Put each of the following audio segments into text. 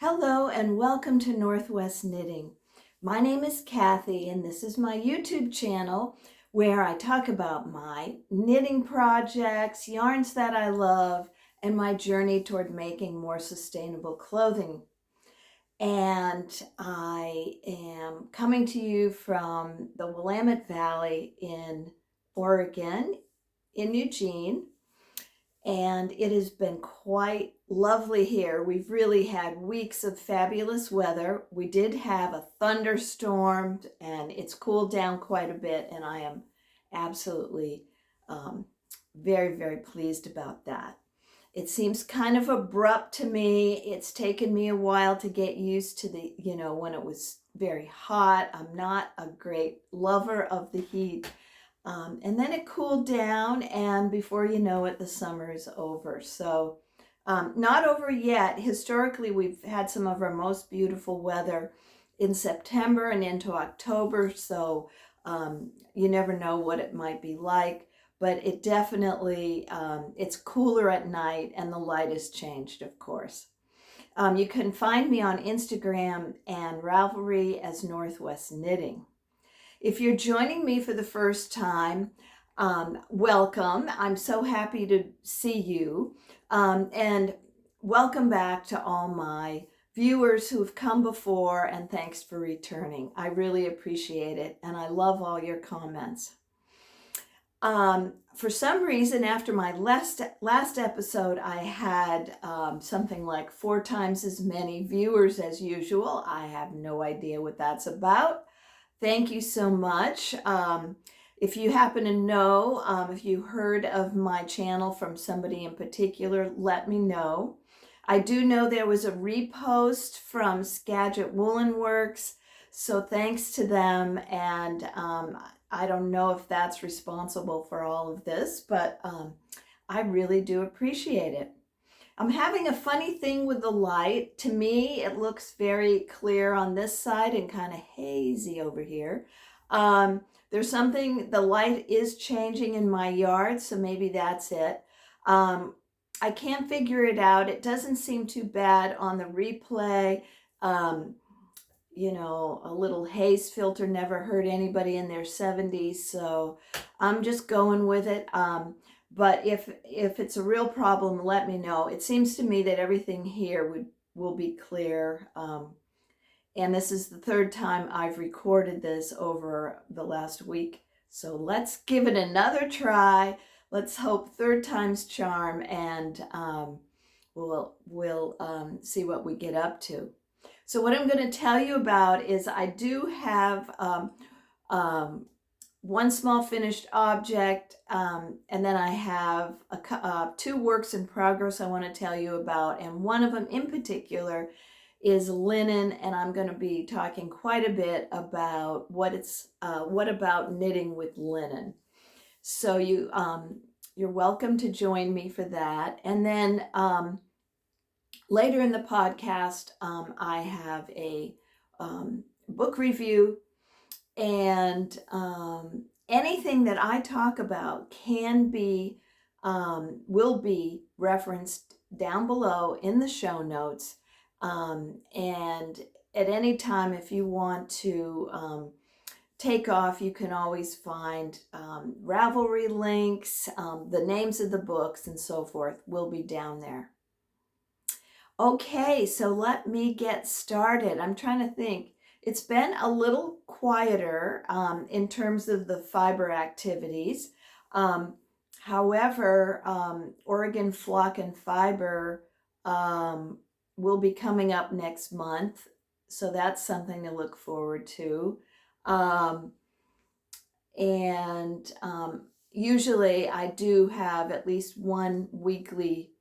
Hello and welcome to Northwest Knitting. My name is Kathy and this is my YouTube channel where I talk about my knitting projects, yarns that I love, and my journey toward making more sustainable clothing. And I am coming to you from the Willamette Valley in Oregon, in Eugene. And it has been quite lovely here. We've really had weeks of fabulous weather. We did have a thunderstorm and it's cooled down quite a bit, and I am absolutely very, very pleased about that. It seems kind of abrupt to me. It's taken me a while to get used to the, when it was very hot. I'm not a great lover of the heat. And then it cooled down, and before you know it, the summer is over. So not over yet. Historically, we've had some of our most beautiful weather in September and into October. So you never know what it might be like, but it definitely, it's cooler at night and the light has changed, of course. You can find me on Instagram and Ravelry as Northwest Knitting. If you're joining me for the first time, welcome. I'm so happy to see you. And welcome back to all my viewers who've come before, and thanks for returning. I really appreciate it, and I love all your comments. For some reason, after my last episode, I had something like 4 times as many viewers as usual. I have no idea what that's about. Thank you so much. If you happen to know, if you heard of my channel from somebody in particular, let me know. I do know there was a repost from Skagit Woolen Works, so thanks to them. And I don't know if that's responsible for all of this, but I really do appreciate it. I'm having a funny thing with the light. To me, it looks very clear on this side and kind of hazy over here. There's something, the light is changing in my yard, so maybe that's it. I can't figure it out. It doesn't seem too bad on the replay. A little haze filter never hurt anybody in their 70s, so I'm just going with it. But if it's a real problem, let me know. It seems to me that everything here will be clear. And this is the 3rd time I've recorded this over the last week. So let's give it another try. Let's hope 3rd time's charm, and we'll see what we get up to. So what I'm going to tell you about is I do have one small finished object, and then I have 2 works in progress I want to tell you about, and one of them in particular is linen, and I'm going to be talking quite a bit about what about knitting with linen. So you're welcome to join me for that. And then later in the podcast, I have a book review. And anything that I talk about will be referenced down below in the show notes. And at any time, if you want to take off, you can always find Ravelry links, the names of the books and so forth will be down there. Okay, so let me get started. I'm trying to think. It's been a little quieter in terms of the fiber activities. However, Oregon Flock and Fiber will be coming up next month, so that's something to look forward to. Usually I do have at least one weekly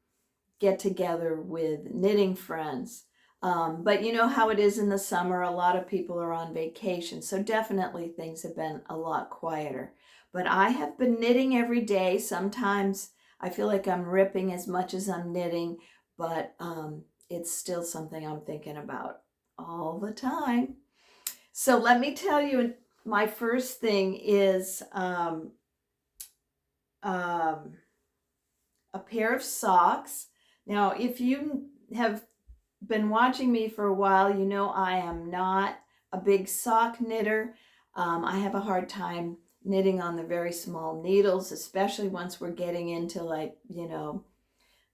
get together with knitting friends. But you know how it is in the summer, a lot of people are on vacation, so definitely things have been a lot quieter. But I have been knitting every day. Sometimes I feel like I'm ripping as much as I'm knitting, but it's still something I'm thinking about all the time. So let me tell you, my first thing is a pair of socks. Now, if you have been watching me for a while, you know I am not a big sock knitter. I have a hard time knitting on the very small needles, especially once we're getting into, like,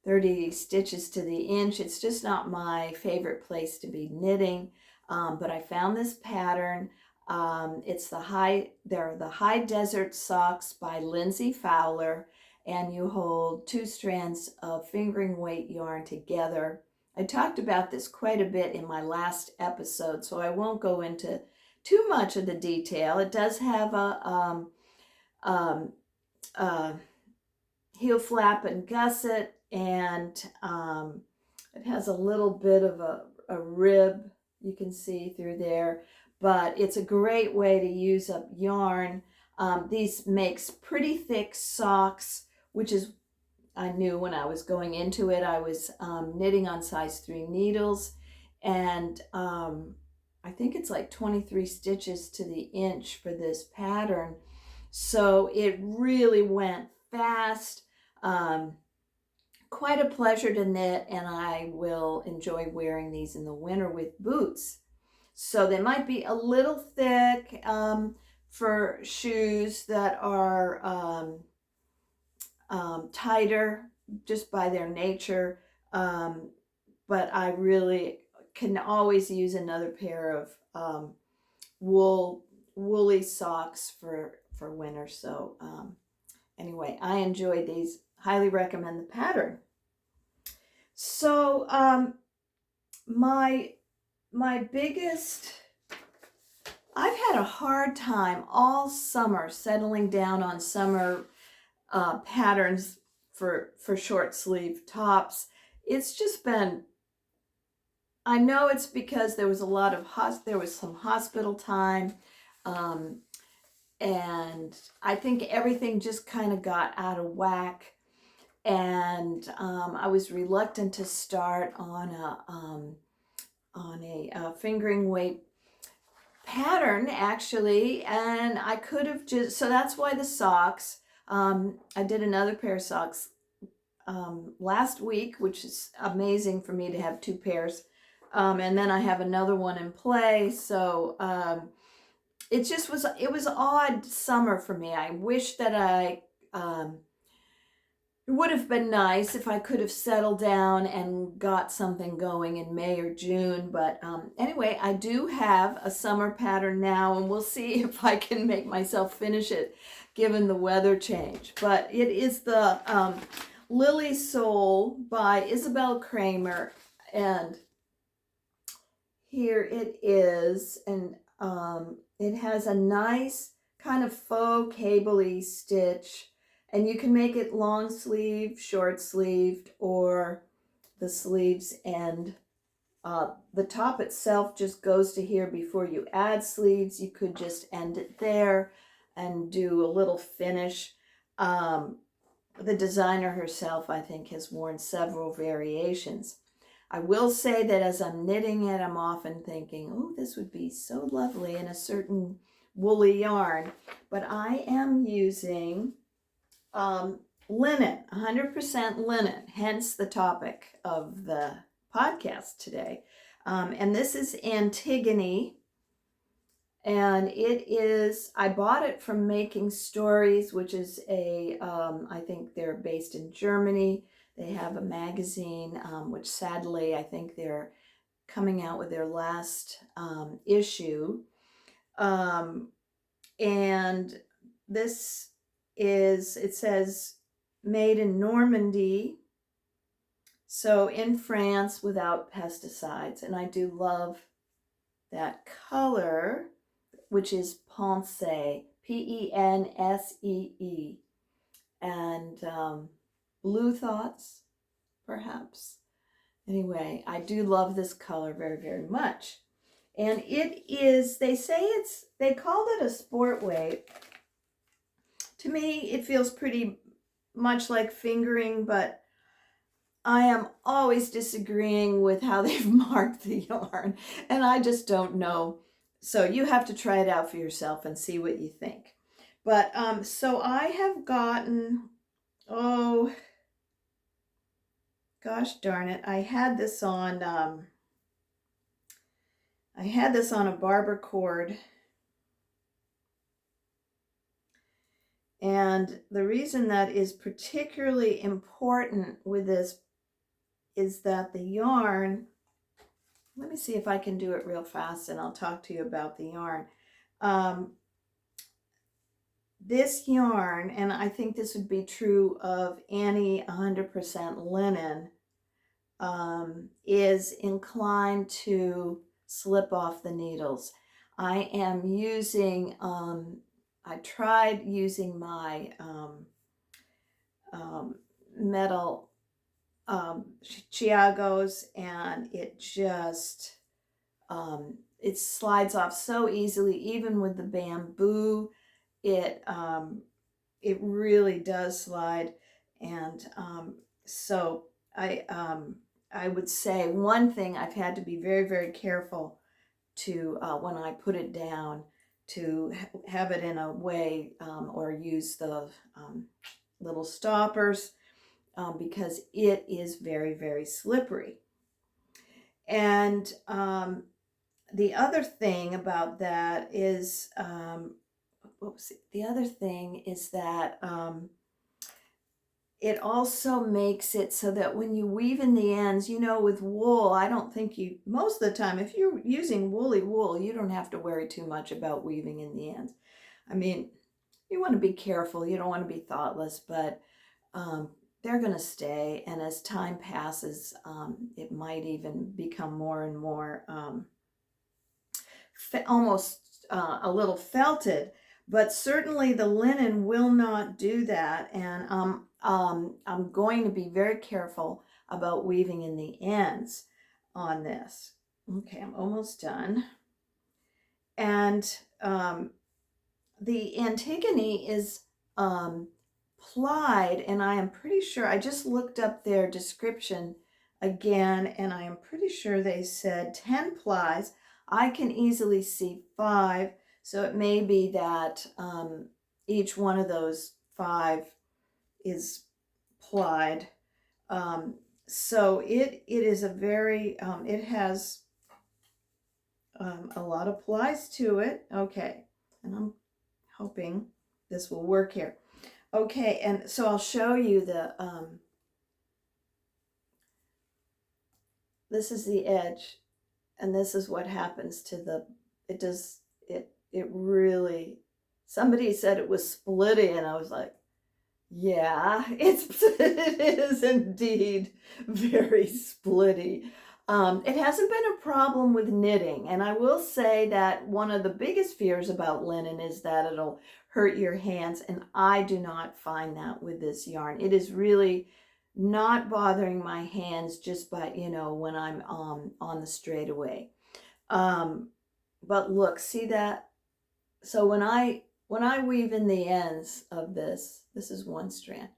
30 stitches to the inch. It's just not my favorite place to be knitting. But I found this pattern. They're the High Desert Socks by Lindsey Fowler, and you hold 2 strands of fingering weight yarn together. I talked about this quite a bit in my last episode, so I won't go into too much of the detail. It does have a heel flap and gusset, and it has a little bit of a rib you can see through there, but it's a great way to use up yarn. These makes pretty thick socks, which is, I knew when I was going into it. I was knitting on size 3 needles, and I think it's like 23 stitches to the inch for this pattern. So it really went fast. Quite a pleasure to knit, and I will enjoy wearing these in the winter with boots. So they might be a little thick for shoes that are tighter just by their nature, but I really can always use another pair of woolly socks for winter. So anyway, I enjoyed these. Highly recommend the pattern. So my biggest, I've had a hard time all summer settling down on summer patterns for short sleeve tops. It's just been, I know it's because there was a lot of there was some hospital time, and I think everything just kind of got out of whack. And I was reluctant to start on a fingering weight pattern, actually, and I could have just, so that's why the socks. I did another pair of socks last week, which is amazing for me to have 2 pairs, and then I have another one in play. So it was odd summer for me. I wish that it would have been nice if I could have settled down and got something going in May or June. But anyway, I do have a summer pattern now, and we'll see if I can make myself finish it given the weather change. But it is the Lillesol by Isabel Kraemer, and here it is. And it has a nice kind of faux cable-y stitch. And you can make it long sleeve, short sleeved, or the sleeves end. The top itself just goes to here before you add sleeves. You could just end it there and do a little finish. The designer herself, I think, has worn several variations. I will say that as I'm knitting it, I'm often thinking, oh, this would be so lovely in a certain woolly yarn. But I am using linen, 100% linen, hence the topic of the podcast today. And this is Antigone, and it is, I bought it from Making Stories, which is I think they're based in Germany. They have a magazine, which sadly, I think they're coming out with their last issue. And this is, it says made in Normandy, so in France without pesticides. And I do love that color, which is Pensee, Pensee. And blue thoughts, perhaps. Anyway, I do love this color very, very much. And it is, they called it a sport weight. To me, it feels pretty much like fingering, but I am always disagreeing with how they've marked the yarn, and I just don't know. So you have to try it out for yourself and see what you think. But so I have gotten, oh, gosh darn it, I had this on I had this on a barber cord. And the reason that is particularly important with this is that the yarn, let me see if I can do it real fast and I'll talk to you about the yarn. This yarn, and I think this would be true of any 100% linen, is inclined to slip off the needles. I am using, I tried using my metal Chiagos, and it just, it slides off so easily. Even with the bamboo, it really does slide. And so I would say one thing, I've had to be very, very careful to when I put it down, to have it in a way or use the little stoppers, because it is very, very slippery. And the other thing about that is, the other thing is that it also makes it so that when you weave in the ends, you know, with wool, I don't think you, most of the time, if you're using woolly wool, you don't have to worry too much about weaving in the ends. I mean, you want to be careful, you don't want to be thoughtless, but they're going to stay, and as time passes, it might even become more and more almost a little felted. But certainly the linen will not do that, and I'm going to be very careful about weaving in the ends on this. Okay, I'm almost done. And the Antigone is plied, and I am pretty sure, I just looked up their description again, and I am pretty sure they said 10 plies. I can easily see 5, so it may be that each one of those 5 is plied. So it is a very, it has a lot of plies to it. Okay, and I'm hoping this will work here. Okay, and so I'll show you the, this is the edge, and this is what happens to the, it really, somebody said it was splitty, and I was like, yeah, it is indeed very splitty. It hasn't been a problem with knitting, and I will say that one of the biggest fears about linen is that it'll hurt your hands, and I do not find that with this yarn. It is really not bothering my hands just by, you know, when I'm on the straightaway. But look, see that? So when I weave in the ends of this is one strand.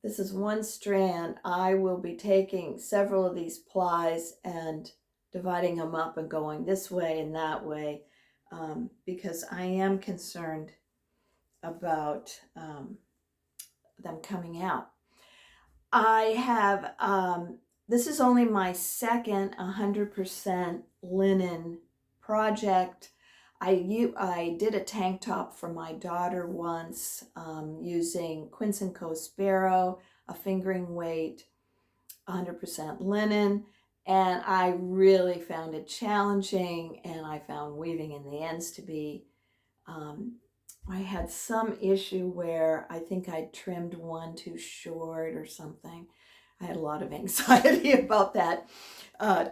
This is one strand. I will be taking several of these plies and dividing them up and going this way and that way, because I am concerned about them coming out. I have, this is only my second 100% linen project. I did a tank top for my daughter once using Quince & Co. Sparrow, a fingering weight, 100% linen, and I really found it challenging, and I found weaving in the ends to be, I had some issue where I think I trimmed one too short or something. I had a lot of anxiety about that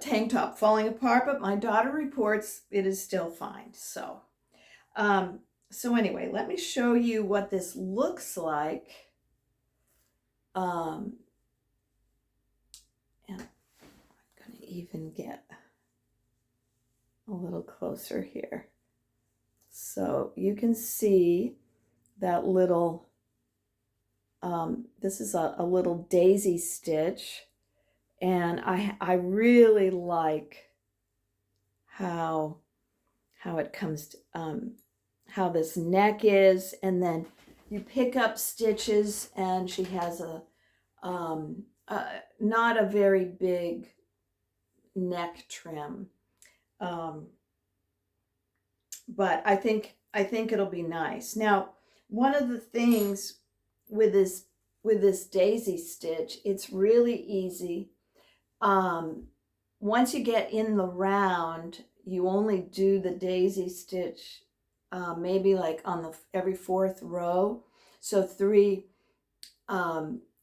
tank top falling apart, but my daughter reports it is still fine. So, so anyway, let me show you what this looks like. And I'm going to even get a little closer here. So you can see that little, this is a little daisy stitch, and I really like how it comes to, how this neck is, and then you pick up stitches, and she has a not a very big neck trim. But I think it'll be nice. Now, one of the things with this daisy stitch, it's really easy. Once you get in the round, you only do the daisy stitch maybe like on the every fourth row. So 3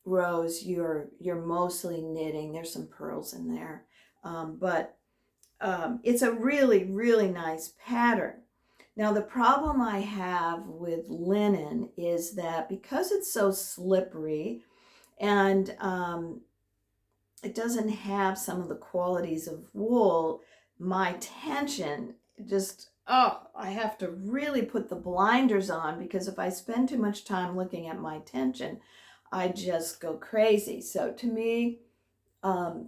rows you're mostly knitting. There's some pearls in there, but it's a really nice pattern. Now the problem I have with linen is that because it's so slippery and it doesn't have some of the qualities of wool, my tension just, I have to really put the blinders on, because if I spend too much time looking at my tension, I just go crazy. So to me,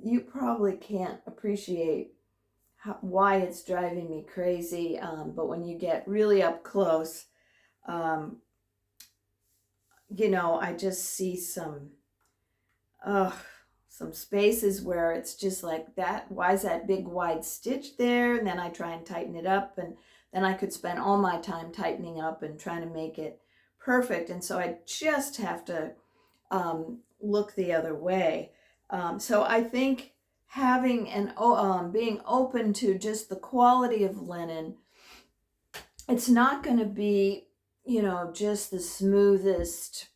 you probably can't appreciate why it's driving me crazy, but when you get really up close, you know, I just see some spaces where it's just like that. Why is that big wide stitch there? And then I try and tighten it up, and then I could spend all my time tightening up and trying to make it perfect. And so I just have to look the other way. So I think having an being open to just the quality of linen, it's not going to be, you know, just the smoothest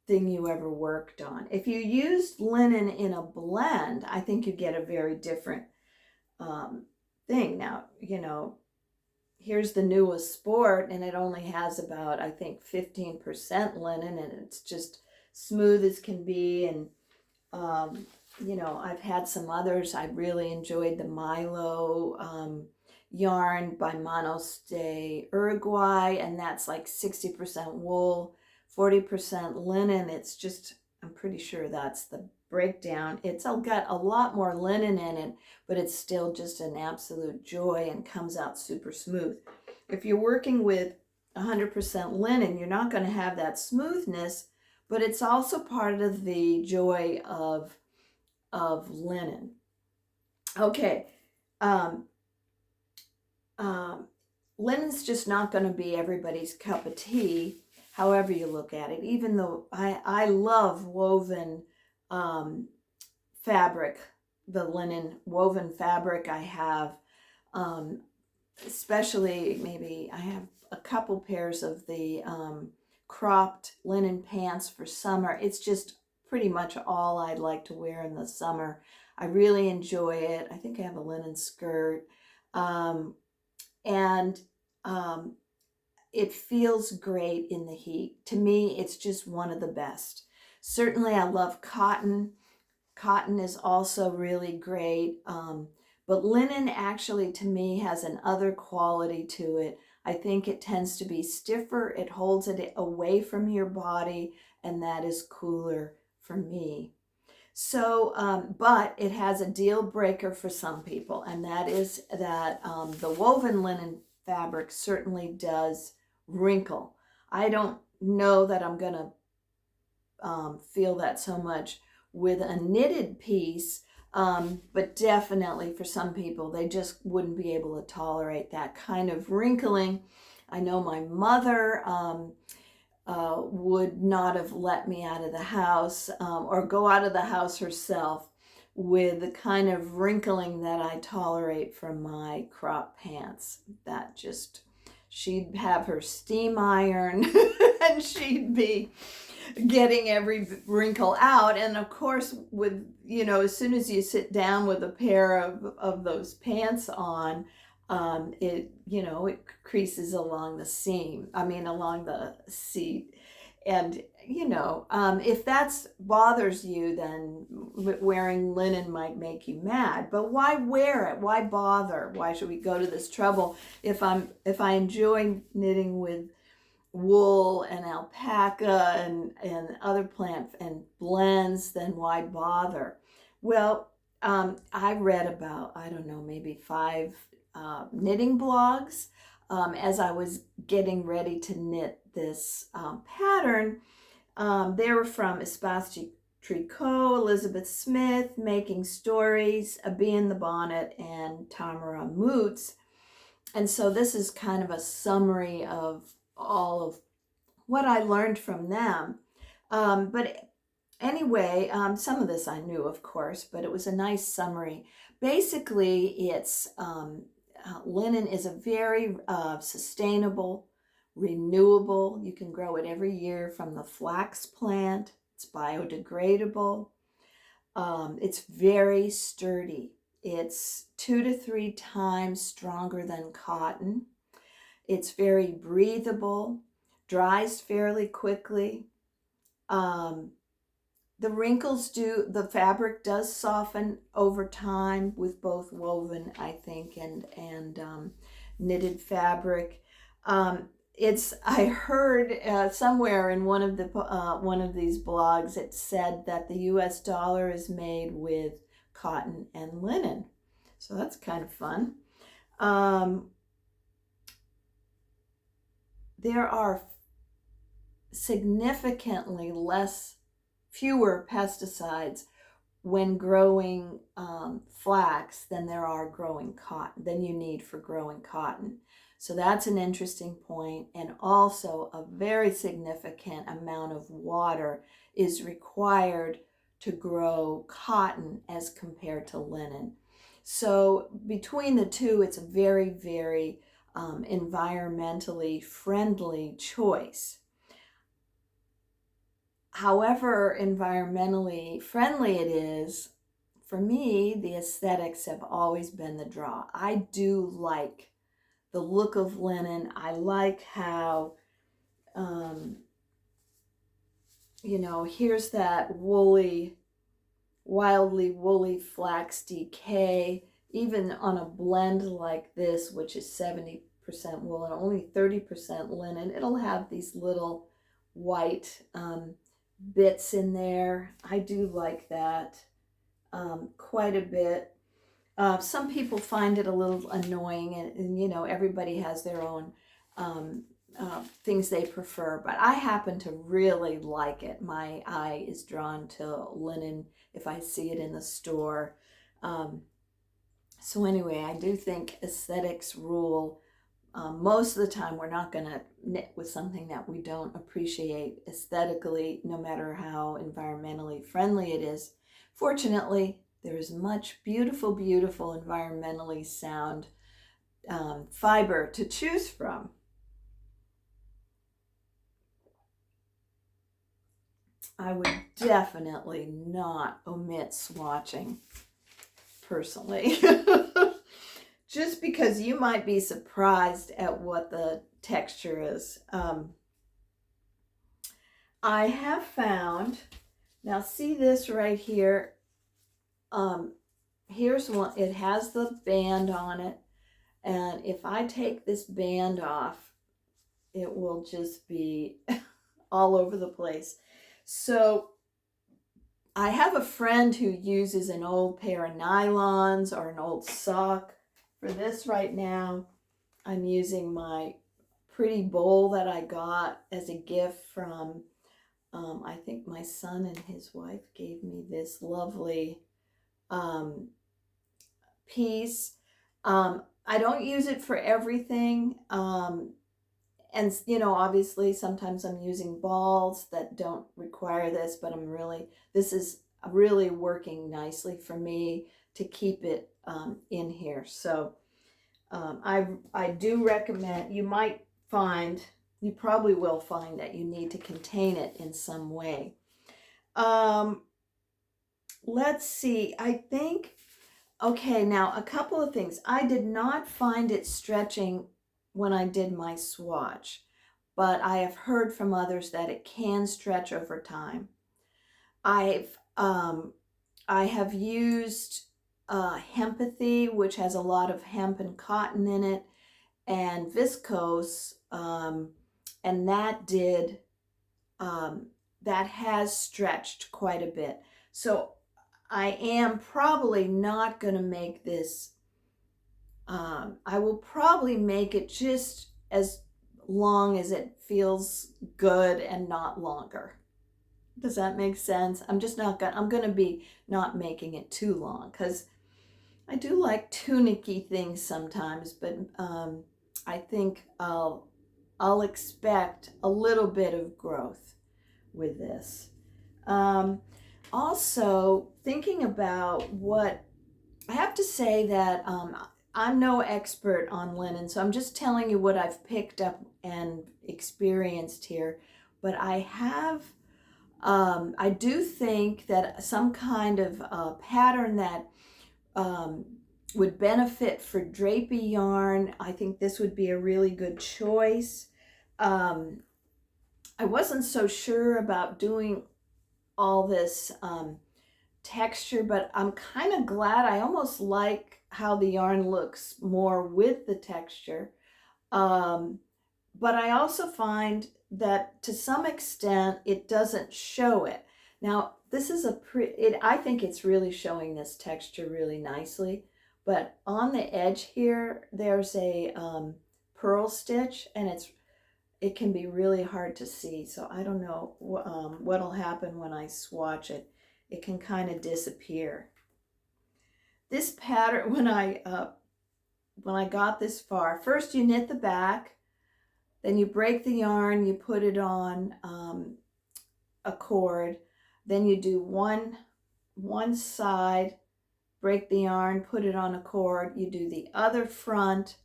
thing you ever worked on. If you used linen in a blend, I think you get a very different thing. Now, you know, here's the newest sport, and it only has about, I think, 15% linen, and it's just smooth as can be. And you know, I've had some others. I really enjoyed the Milo yarn by Manos de Uruguay, and that's like 60% wool, 40% linen. It's just, I'm pretty sure that's the breakdown. It's got a lot more linen in it, but it's still just an absolute joy and comes out super smooth. If you're working with 100% linen, you're not going to have that smoothness, but it's also part of the joy of linen. Okay. Linen's just not going to be everybody's cup of tea, however you look at it, even though I love woven fabric, the linen woven fabric. I have, especially maybe I have a couple pairs of the cropped linen pants for summer. It's just pretty much all I'd like to wear in the summer. I really enjoy it. I think I have a linen skirt. It feels great in the heat. To me, it's just one of the best. Certainly, I love cotton. Cotton is also really great. But linen actually, to me, has an other quality to it. I think it tends to be stiffer. It holds it away from your body, and that is cooler for me. So, but it has a deal breaker for some people, and that is that the woven linen fabric certainly does wrinkle. I don't know that I'm going to feel that so much with a knitted piece, but definitely for some people, they just wouldn't be able to tolerate that kind of wrinkling. I know my mother would not have let me out of the house or go out of the house herself with the kind of wrinkling that I tolerate from my crop pants. That just, she'd have her steam iron and she'd be getting every wrinkle out. And of course, with, you know, as soon as you sit down with a pair of those pants on, it, you know, it creases along the seam, along the seat. And, you know, if that bothers you, then wearing linen might make you mad. But why wear it? Why bother? Why should we go to this trouble? If I enjoy knitting with wool and alpaca and other plant and blends, then why bother? Well, I read about, I don't know, maybe 5 knitting blogs as I was getting ready to knit this pattern. They were from Espace Tricot, Elizabeth Smith, Making Stories, A Bee in the Bonnet, and Tamara Moots. And so this is kind of a summary of all of what I learned from them. But anyway, some of this I knew, of course, but it was a nice summary. Basically, it's linen is a very sustainable, renewable. You can grow it every year from the flax plant. It's biodegradable. It's very sturdy. It's 2 to 3 times stronger than cotton. It's very breathable, dries fairly quickly. The fabric does soften over time with both woven, I think, and knitted fabric. I heard somewhere in one of these blogs, it said that the U.S. dollar is made with cotton and linen, so that's kind of fun. There are significantly fewer pesticides when growing flax than you need for growing cotton. So that's an interesting point. And also a very significant amount of water is required to grow cotton as compared to linen. So between the two, it's a very, very environmentally friendly choice. However environmentally friendly it is, for me, the aesthetics have always been the draw. I do like the look of linen. I like how, here's that wildly woolly flax decay, even on a blend like this, which is 70% wool and only 30% linen. It'll have these little white bits in there. I do like that quite a bit. Some people find it a little annoying, and everybody has their own things they prefer, but I happen to really like it. My eye is drawn to linen if I see it in the store. So anyway, I do think aesthetics rule. Most of the time, we're not going to knit with something that we don't appreciate aesthetically, no matter how environmentally friendly it is. Fortunately, there is much beautiful, beautiful, environmentally sound fiber to choose from. I would definitely not omit swatching, personally. Just because you might be surprised at what the texture is. I have found, now see this right here. Here's one, it has the band on it. And if I take this band off, it will just be all over the place. So I have a friend who uses an old pair of nylons or an old sock. For this right now, I'm using my pretty bowl that I got as a gift from, I think my son and his wife gave me this lovely piece. I don't use it for everything. And, obviously sometimes I'm using balls that don't require this, but this is really working nicely for me to keep it in here. So I do recommend, you probably will find that you need to contain it in some way. Let's see, I think, okay, now a couple of things. I did not find it stretching when I did my swatch, but I have heard from others that it can stretch over time. I have used Hempathy, which has a lot of hemp and cotton in it, and viscose, and that has stretched quite a bit. So I am probably not going to make this, I will probably make it just as long as it feels good and not longer. Does that make sense? I'm just not gonna, I'm gonna be not making it too long because I do like tunicky things sometimes, but I think I'll expect a little bit of growth with this. Also, thinking about what I have to say that I'm no expert on linen, so I'm just telling you what I've picked up and experienced here. But I do think that some kind of pattern that um, would benefit for drapey yarn, I think this would be a really good choice. I wasn't so sure about doing all this texture, but I'm kind of glad. I almost like how the yarn looks more with the texture. But I also find that to some extent it doesn't show it. Now, this is I think it's really showing this texture really nicely, but on the edge here, there's a purl stitch, and it can be really hard to see. So I don't know what'll happen when I swatch it. It can kind of disappear. This pattern, when I got this far, first you knit the back, then you break the yarn, you put it on a cord, then you do one side, break the yarn, put it on a cord, you do the other front,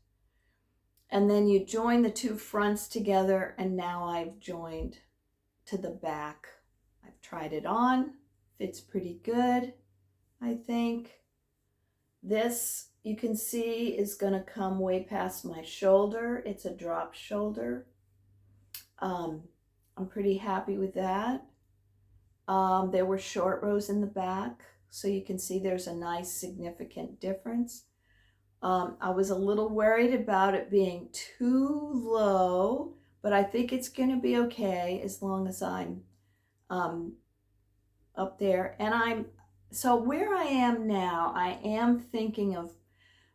and then you join the two fronts together, and now I've joined to the back. I've tried it on, fits pretty good, I think. This, you can see, is going to come way past my shoulder. It's a drop shoulder. I'm pretty happy with that. There were short rows in the back, so you can see there's a nice significant difference. I was a little worried about it being too low, but I think it's going to be okay as long as I'm up there. And so where I am now, I am thinking of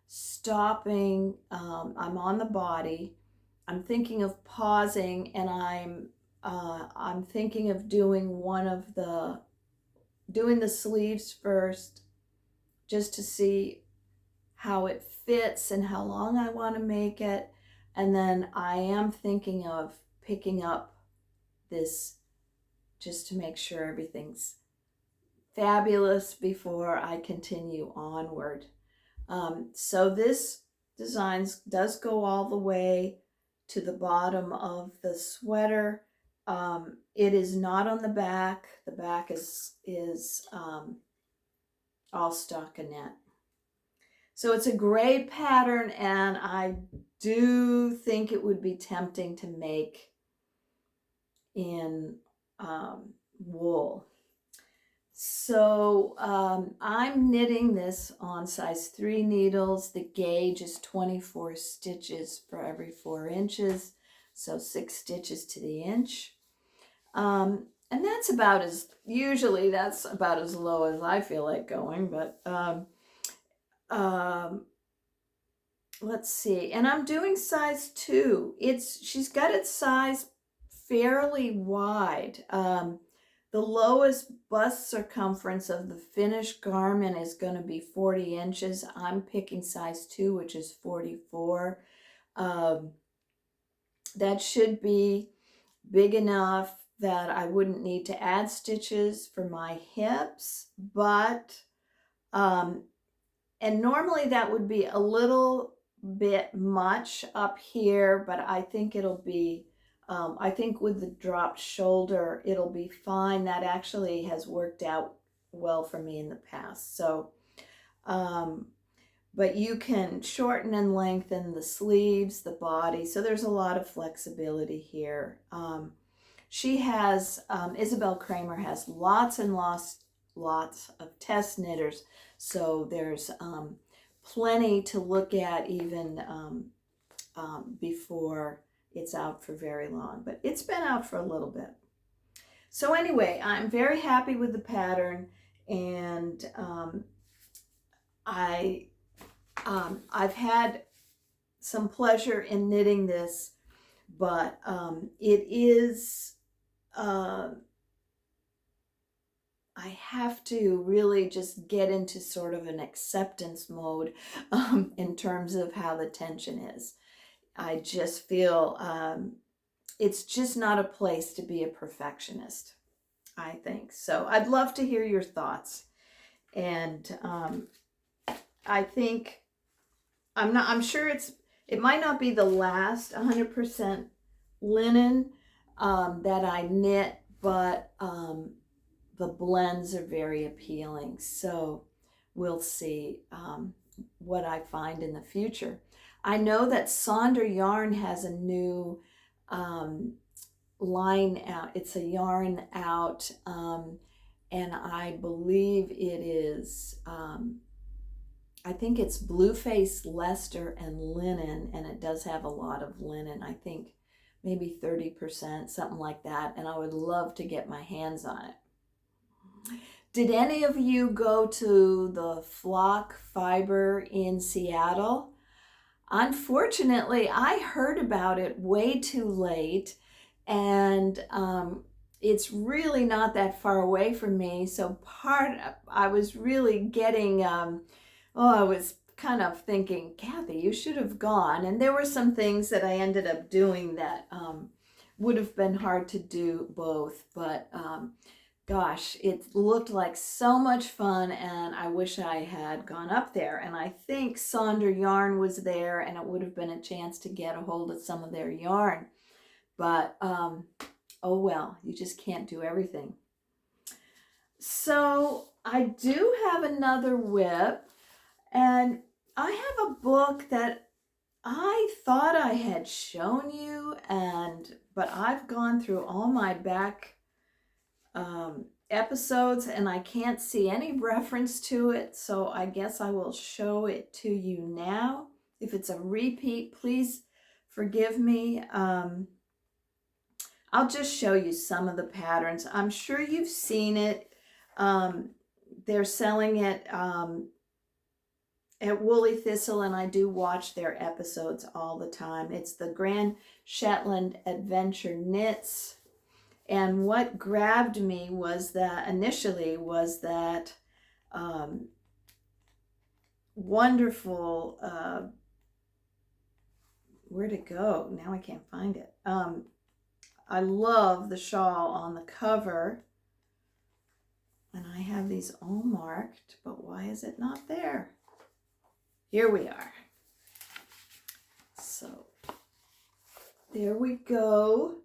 stopping. I'm on the body. I'm thinking of pausing, and I'm thinking of doing doing the sleeves first, just to see how it fits and how long I want to make it. And then I am thinking of picking up this just to make sure everything's fabulous before I continue onward. So this design does go all the way to the bottom of the sweater. It is not on the back. The back is all stockinette. So it's a gray pattern, and I do think it would be tempting to make in wool. So I'm knitting this on size 3 needles. The gauge is 24 stitches for every 4 inches, so 6 stitches to the inch. And that's about usually that's about as low as I feel like going, but let's see. And I'm doing size 2. She's got it sized fairly wide. The lowest bust circumference of the finished garment is going to be 40 inches. I'm picking size 2, which is 44. That should be big enough that I wouldn't need to add stitches for my hips, but and normally that would be a little bit much up here, but I think it'll be I think with the dropped shoulder, it'll be fine. That actually has worked out well for me in the past. So, but you can shorten and lengthen the sleeves, the body. So there's a lot of flexibility here. She has, Isabel Kraemer has lots and lots of test knitters. So there's plenty to look at even before it's out for very long, but it's been out for a little bit. So anyway, I'm very happy with the pattern, and I've had some pleasure in knitting this, but it is I have to really just get into sort of an acceptance mode in terms of how the tension is. I just feel it's just not a place to be a perfectionist, I think. So I'd love to hear your thoughts. And I think, I'm sure it might not be the last 100% linen that I knit, but the blends are very appealing. So we'll see what I find in the future. I know that Sonder Yarn has a new line out. It's a yarn out, and I believe it is, I think it's Blueface Leicester and linen, and it does have a lot of linen. I think maybe 30%, something like that, and I would love to get my hands on it. Did any of you go to the Flock Fiber in Seattle? Unfortunately, I heard about it way too late, and it's really not that far away from me. So I was really getting, I was kind of thinking, Kathy, you should have gone. And there were some things that I ended up doing that would have been hard to do both, but gosh, it looked like so much fun, and I wish I had gone up there. And I think Sonder Yarn was there, and it would have been a chance to get a hold of some of their yarn. But, oh well, you just can't do everything. So I do have another whip, and I have a book that I thought I had shown you, but I've gone through all my back episodes and I can't see any reference to it, so I guess I will show it to you now. If it's a repeat, please forgive me. I'll just show you some of the patterns. I'm sure you've seen it. They're selling it at Woolly Thistle, and I do watch their episodes all the time. It's the Grand Shetland Adventure Knits. And what grabbed me was that initially was that wonderful, where'd it go? Now I can't find it. I love the shawl on the cover. And I have these all marked, but why is it not there? Here we are. So there we go.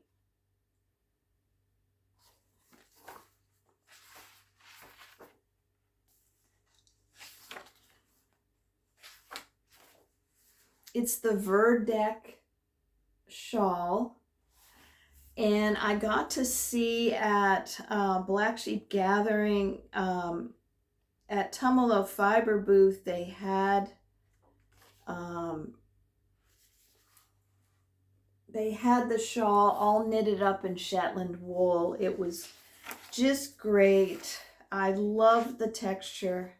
It's the Verdeck shawl, and I got to see at Black Sheep Gathering at Tumalo Fiber booth. They had the shawl all knitted up in Shetland wool. It was just great. I loved the texture.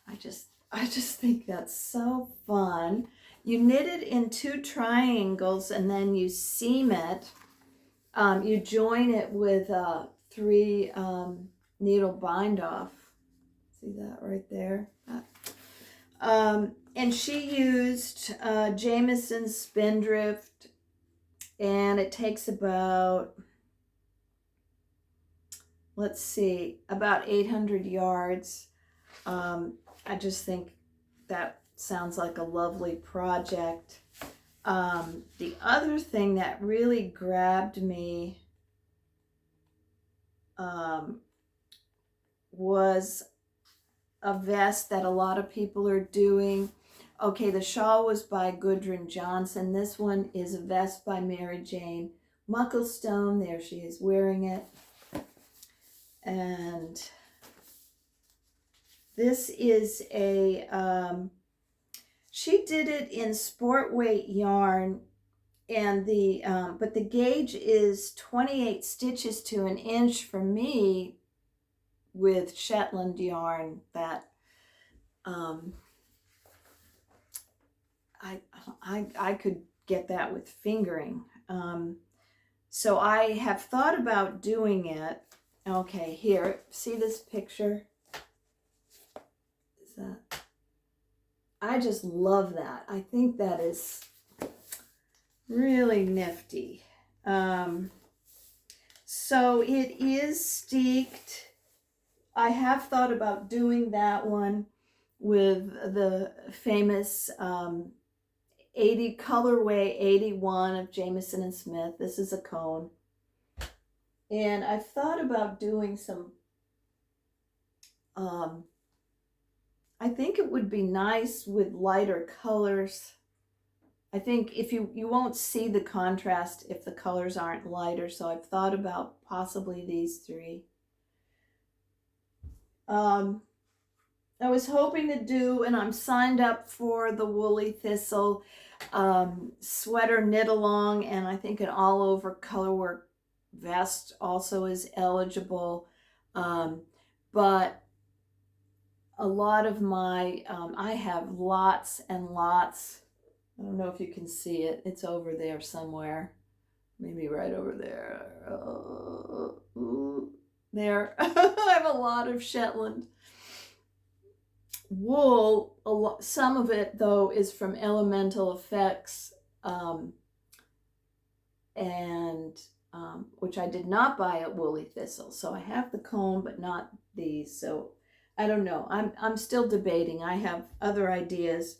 I just think that's so fun. You knit it in 2 triangles and then you seam it. You join it with 3 needle bind off. See that right there? And she used Jameson Spindrift, and it takes about, let's see, about 800 yards. I just think that sounds like a lovely project. The other thing that really grabbed me was a vest that a lot of people are doing. Okay, the shawl was by Gudrun Johnson. This one is a vest by Mary Jane Mucklestone. There she is wearing it. And this is a, she did it in sport weight yarn, and but the gauge is 28 stitches to an inch for me with Shetland yarn that I could get that with fingering. So I have thought about doing it, Okay, here, see this picture? Is that? I just love that. I think that is really nifty. So it is steeked. I have thought about doing that one with the famous 80 colorway 81 of Jameson and Smith. This is a cone. And I've thought about doing some, I think it would be nice with lighter colors. I think if you won't see the contrast if the colors aren't lighter, so I've thought about possibly these three. I was hoping to do, and I'm signed up for the woolly thistle sweater knit along, and I think an all over colorwork vest also is eligible. But a lot of my, I have lots and lots. I don't know if you can see it. It's over there somewhere. Maybe right over there. There. I have a lot of Shetland wool. Some of it, though, is from Elemental Effects, which I did not buy at Woolly Thistle. So I have the comb, but not these. So I don't know. I'm still debating. I have other ideas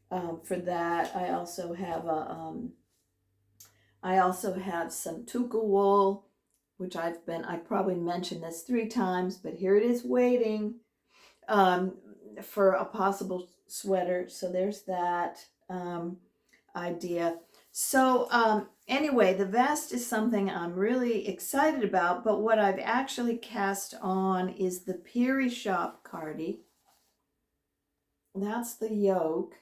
for that. I also have some Tuca wool, which I've probably mentioned this 3 times, but here it is waiting for a possible sweater. So there's that idea. So anyway, the vest is something I'm really excited about, but what I've actually cast on is the Peerie Shop Cardi. That's the yoke.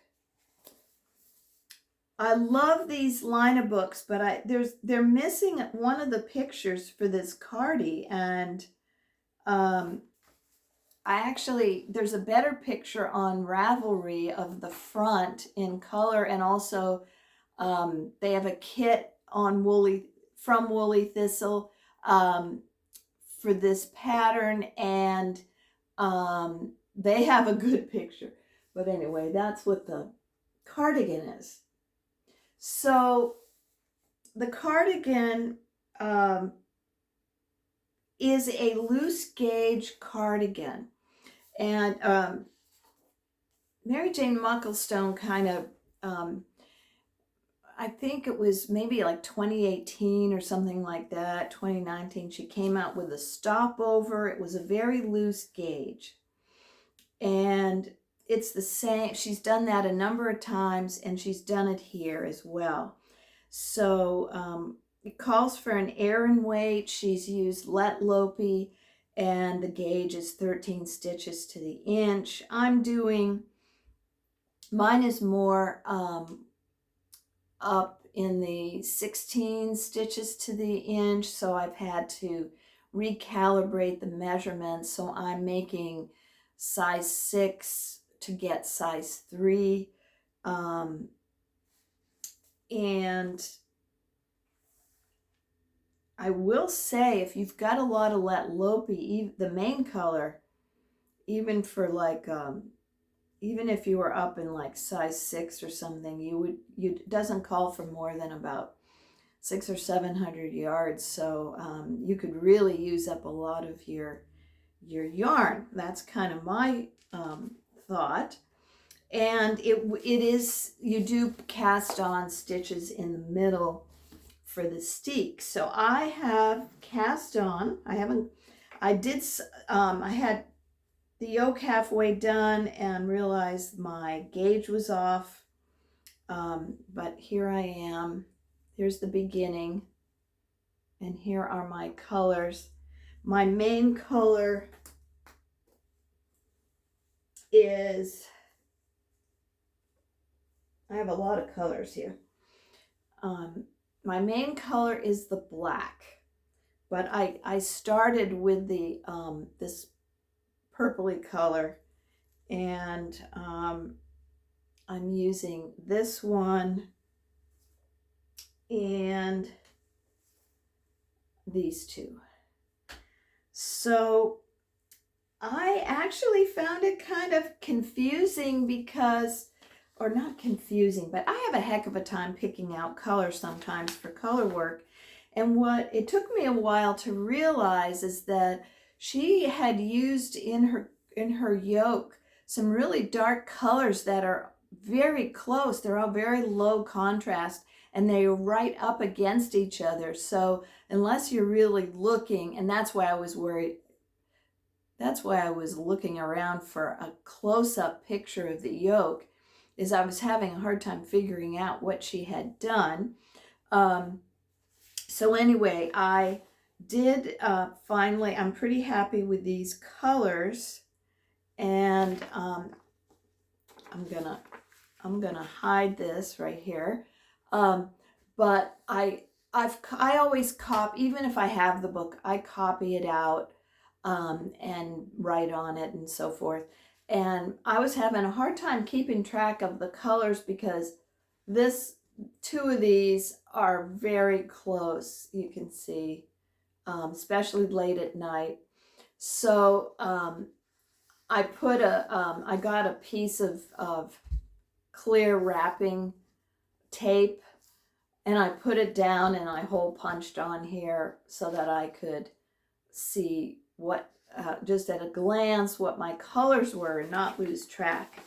I love these liner books, but they're missing one of the pictures for this cardi, and there's a better picture on Ravelry of the front in color, and also they have a kit on from Woolly Thistle for this pattern, and they have a good picture. But anyway, that's what the cardigan is. So the cardigan is a loose gauge cardigan, and Mary Jane Mucklestone kind of, I think it was maybe like 2018 or something like that, 2019, she came out with a stopover. It was a very loose gauge, and it's the same. She's done that a number of times, and she's done it here as well. So it calls for an Aran weight. She's used Lettlopi, and the gauge is 13 stitches to the inch. Mine is more up in the 16 stitches to the inch, so I've had to recalibrate the measurements. So I'm making size 6 to get size 3. And I will say, if you've got a lot of Lettlopi, the main color, even for like, even if you were up in like size 6 or something, it doesn't call for more than about 600 or 700 yards. So you could really use up a lot of your yarn. That's kind of my thought. And you do cast on stitches in the middle for the steek. So I have cast on. I had the yoke halfway done and realized my gauge was off. But here I am. Here's the beginning. And here are my colors. My main color is, I have a lot of colors here. My main color is the black, but I started with the this purpley color, and I'm using this one and these two. So I actually found it kind of confusing because, or not confusing, but I have a heck of a time picking out colors sometimes for color work. And what it took me a while to realize is that she had used in her yoke some really dark colors that are very close. They're all very low contrast and they're right up against each other. So unless you're really looking, and that's why I was worried, that's why I was looking around for a close-up picture of the yoke, is I was having a hard time figuring out what she had done. So anyway, I did finally, I'm pretty happy with these colors, and I'm gonna hide this right here. But I always copy, even if I have the book, I copy it out and write on it and so forth. And I was having a hard time keeping track of the colors because two of these are very close, you can see, especially late at night. So I got a piece of clear wrapping tape and I put it down and I hole punched on here so that I could see what, just at a glance, what my colors were and not lose track.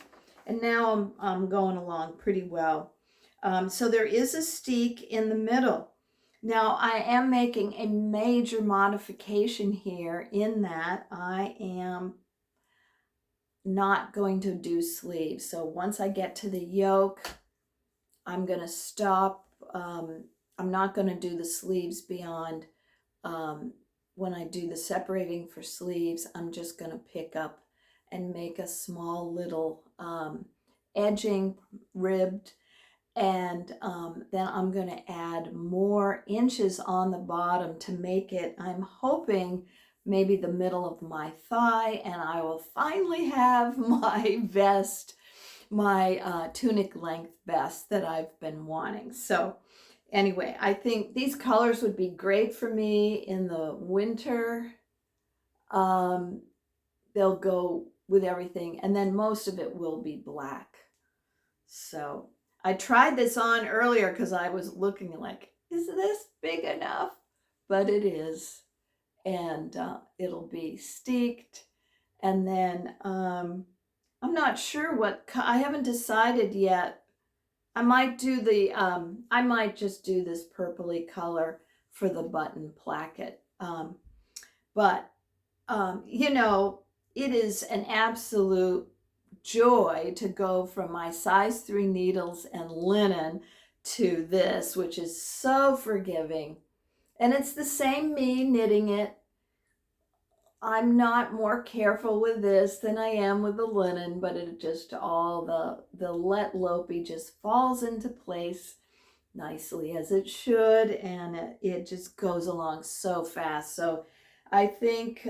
And now I'm going along pretty well. So there is a steek in the middle. Now I am making a major modification here in that I am not going to do sleeves. So once I get to the yoke, I'm going to stop. I'm not going to do the sleeves beyond when I do the separating for sleeves. I'm just going to pick up and make a small little edging ribbed, and then I'm going to add more inches on the bottom to make it, I'm hoping, maybe the middle of my thigh, and I will finally have my vest, my tunic length vest that I've been wanting. So anyway, I think these colors would be great for me in the winter. They'll go with everything, and then most of it will be black. So I tried this on earlier because I was looking like, is this big enough? But it is, and it'll be steeked. And then I'm not sure what, I haven't decided yet. I might do I might just do this purpley color for the button placket. But you know, it is an absolute joy to go from my size 3 needles and linen to this, which is so forgiving. And it's the same me knitting it. I'm not more careful with this than I am with the linen, but it just all the Lettlopi just falls into place nicely as it should, and it just goes along so fast. So I think,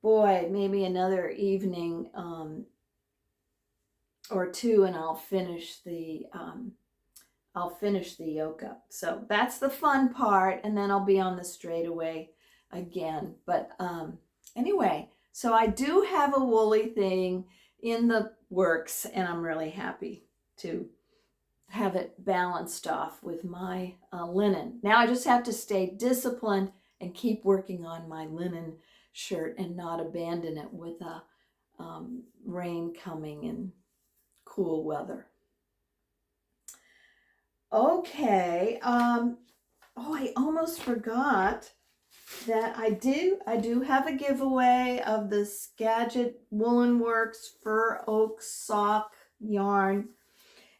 boy, maybe another evening or two, and I'll finish the yoke up. So that's the fun part, and then I'll be on the straightaway again. But anyway, so I do have a woolly thing in the works, and I'm really happy to have it balanced off with my linen. Now I just have to stay disciplined and keep working on my linen shirt and not abandon it with rain coming and cool weather. Okay, oh, I almost forgot that I do have a giveaway of the Skagit Woolen Works Fur Oak Sock yarn,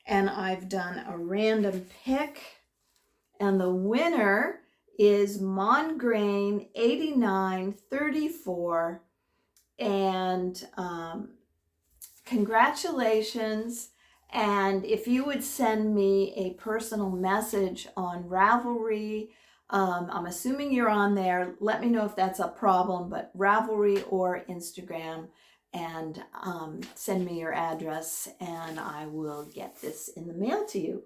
and I've done a random pick, and the winner is Mongrain 8934, and congratulations. And if you would send me a personal message on Ravelry, I'm assuming you're on there, let me know if that's a problem, but Ravelry or Instagram, and send me your address and I will get this in the mail to you.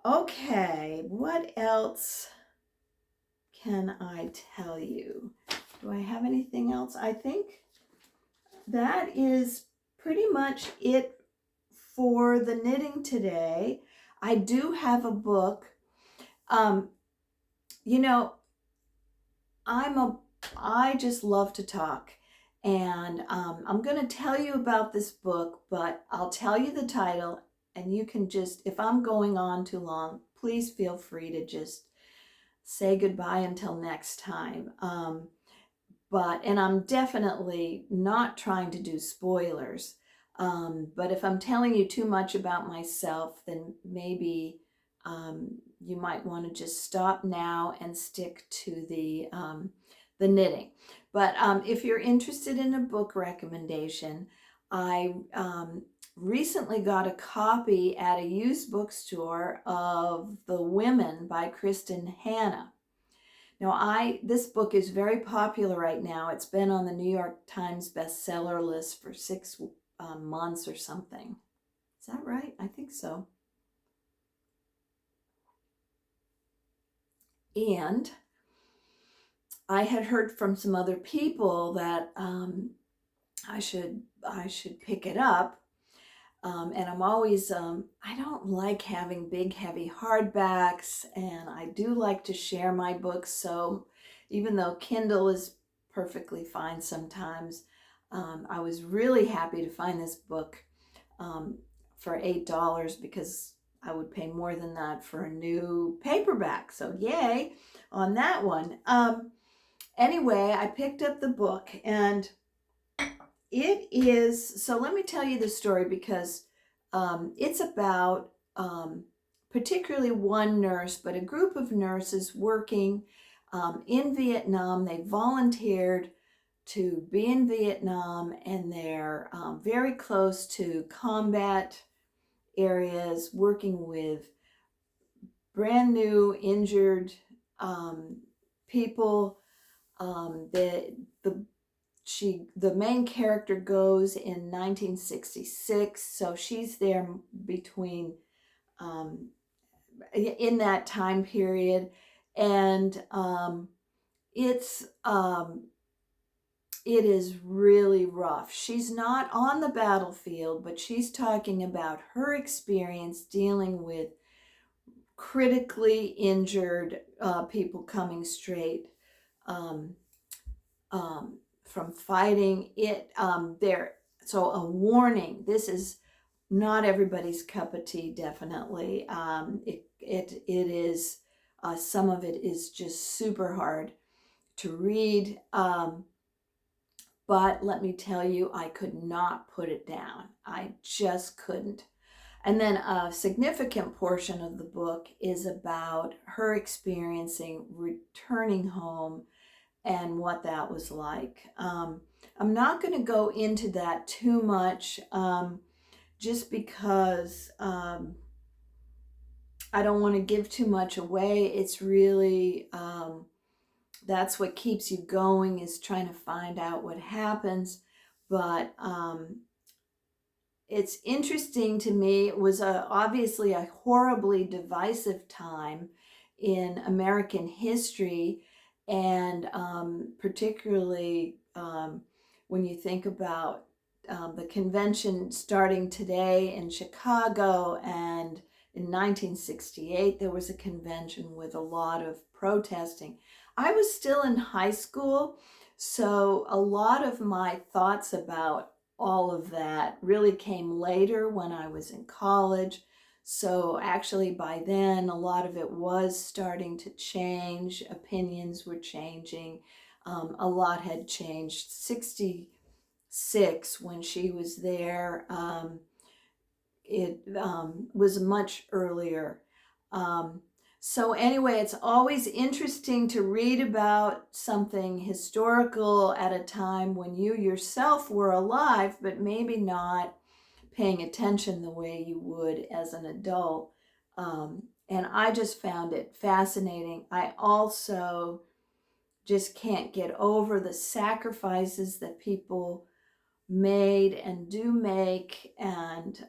Okay, what else can I tell you? Do I have anything else? I think that is pretty much it for the knitting today. I do have a book. You know, I just love to talk. And I'm going to tell you about this book, but I'll tell you the title, and you can just, if I'm going on too long, please feel free to just say goodbye until next time. And I'm definitely not trying to do spoilers. But if I'm telling you too much about myself, then maybe you might want to just stop now and stick to the knitting. But if you're interested in a book recommendation, I recently got a copy at a used bookstore of The Women by Kristan. Now, this book is very popular right now. It's been on the New York Times bestseller list for 6 months or something. Is that right? I think so. And I had heard from some other people that I should pick it up. And I'm always, I don't like having big, heavy hardbacks, and I do like to share my books. So even though Kindle is perfectly fine sometimes, I was really happy to find this book for $8 because I would pay more than that for a new paperback. So yay on that one. Anyway, I picked up the book, and it is, so let me tell you the story because it's about particularly one nurse, but a group of nurses working in Vietnam. They volunteered to be in Vietnam, and they're very close to combat areas, working with brand new injured people. The main character goes in 1966, so she's there between in that time period, and it is really rough. She's not on the battlefield, but she's talking about her experience dealing with critically injured people coming straight from fighting it. So a warning: this is not everybody's cup of tea. Definitely, it is. Some of it is just super hard to read. But let me tell you, I could not put it down. I just couldn't. And then a significant portion of the book is about her experiencing returning home and what that was like. I'm not going to go into that too much just because I don't want to give too much away. It's really, that's what keeps you going, is trying to find out what happens. But it's interesting to me. It was obviously a horribly divisive time in American history, and particularly when you think about the convention starting today in Chicago, and in 1968 there was a convention with a lot of protesting. I was still in high school, so a lot of my thoughts about all of that really came later when I was in college. So actually by then a lot of it was starting to change. Opinions were changing. A lot had changed. 66, when she was there, it was much earlier. So anyway, it's always interesting to read about something historical at a time when you yourself were alive, but maybe not paying attention the way you would as an adult. And I just found it fascinating. I also just can't get over the sacrifices that people made and do make, and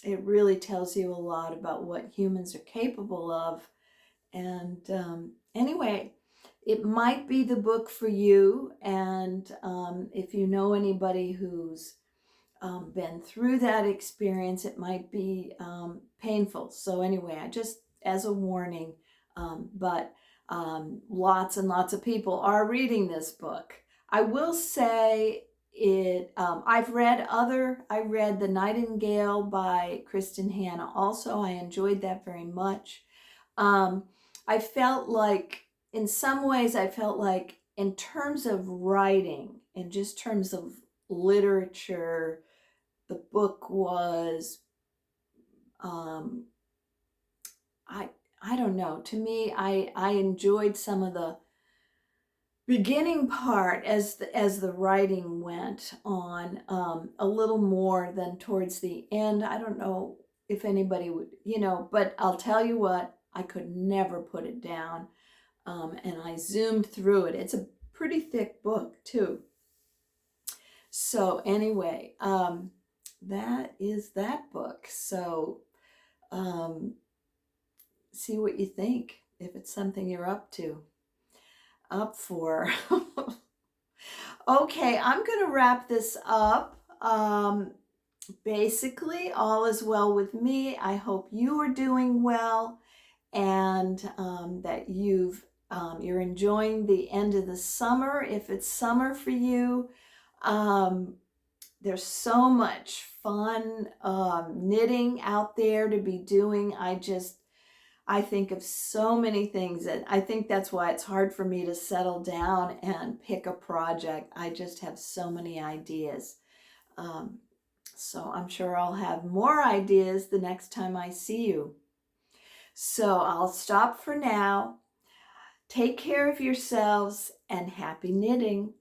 it really tells you a lot about what humans are capable of. And anyway, it might be the book for you. And if you know anybody who's been through that experience, it might be painful. So anyway, I just, as a warning, but lots and lots of people are reading this book. I will say I read The Nightingale by Kristan Hannah. Also, I enjoyed that very much. I felt like, in some ways, in terms of writing, in just terms of literature, the book was, I don't know. To me, I enjoyed some of the beginning part as the writing went on a little more than towards the end. I don't know if anybody would, but I'll tell you what, I could never put it down. And I zoomed through it. It's a pretty thick book too. So anyway, that is that book. So see what you think, if it's something you're up for. Okay, I'm going to wrap this up. Basically, all is well with me. I hope you are doing well, and that you're enjoying the end of the summer, if it's summer for you. There's so much fun knitting out there to be doing. I think of so many things, and I think that's why it's hard for me to settle down and pick a project. I just have so many ideas. So I'm sure I'll have more ideas the next time I see you. So I'll stop for now. Take care of yourselves, and happy knitting.